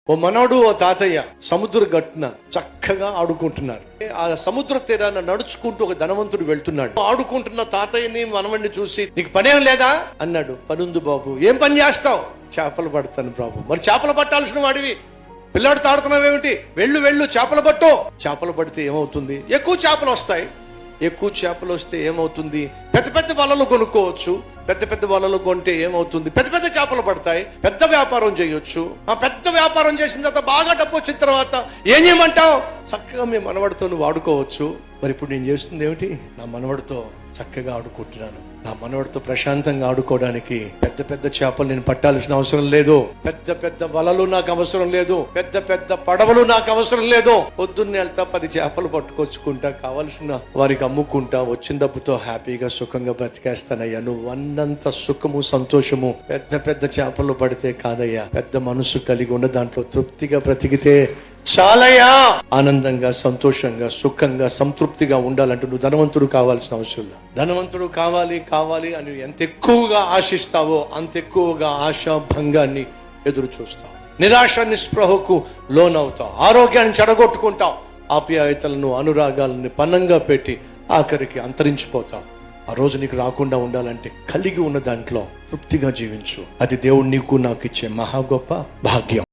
ఓ మనవడు ఓ తాతయ్య సముద్ర గట్టున చక్కగా ఆడుకుంటున్నారు. ఆ సముద్ర తీరాన నడుచుకుంటూ ఒక ధనవంతుడు వెళ్తున్నాడు. ఆడుకుంటున్న తాతయ్యని మనవడిని చూసి, నీకు పనేం లేదా అన్నాడు. పనుంది బాబు. ఏం పని చేస్తావు? చేపలు పడతాను బాబు. మరి చేపలు పట్టాల్సిన వాడివి పిల్లాడు తాడుతున్నావేమిటి? వెళ్ళు వెళ్ళు చేపలు పట్టు. చేపలు పడితే ఏమవుతుంది? ఎక్కువ చేపలు వస్తాయి. ఎక్కువ చేపలు వస్తే ఏమవుతుంది? పెద్ద పెద్ద వలలు కొనుక్కోవచ్చు. పెద్ద పెద్ద వలలు కొంటే ఏమవుతుంది? పెద్ద పెద్ద చేపలు పడతాయి. పెద్ద వ్యాపారం చేయొచ్చు. ఆ పెద్ద వ్యాపారం చేసిన తర్వాత బాగా డబ్బు వచ్చిన తర్వాత ఏం చేయమంటావు? చక్కగా మీ మనవడితో నువ్వు ఆడుకోవచ్చు. మరి ఇప్పుడు నేను చేస్తుంది ఏమిటి? నా మనవడితో చక్కగా ఆడుకుంటున్నాను. నా మనవడితో ప్రశాంతంగా ఆడుకోవడానికి పెద్ద పెద్ద చేపలు నేను పట్టాల్సిన అవసరం లేదు. పెద్ద పెద్ద వలలు నాకు అవసరం లేదు. పెద్ద పెద్ద పడవలు నాకు అవసరం లేదు. పొద్దున్నే వెళ్తా 10 చేపలు పట్టుకొచ్చుకుంటా, కావలసిన వారికి అమ్ముకుంటా, వచ్చిన డబ్బుతో హ్యాపీగా సుఖంగా బ్రతికేస్తానయ్యా. నువ్వు అన్నంత సుఖము సంతోషము పెద్ద పెద్ద చేపలు పడితే కాదయ్యా. పెద్ద మనసు కలిగి ఉన్న దాంట్లో తృప్తిగా బ్రతికితే చాలయ్యా. ఆనందంగా, సంతోషంగా, సుఖంగా, సంతృప్తిగా ఉండాలంటే నువ్వు ధనవంతుడు కావాల్సిన అవసరం లేదు. ధనవంతుడు కావాలి కావాలి అని ఎంత ఎక్కువగా ఆశిస్తావో అంత ఎక్కువగా ఆశాభంగాన్ని ఎదురు చూస్తావు. నిరాశ నిస్పృహకు లోనవుతావు. ఆరోగ్యాన్ని చెడగొట్టుకుంటావు. ఆప్యాయతలను, అనురాగాలను పన్నంగా పెట్టి ఆఖరికి అంతరించిపోతావు. ఆ రోజు నీకు రాకుండా ఉండాలంటే కలిగి ఉన్న దాంట్లో తృప్తిగా జీవించు. అది దేవుడు నీకు నాకు ఇచ్చే మహా గొప్ప భాగ్యం.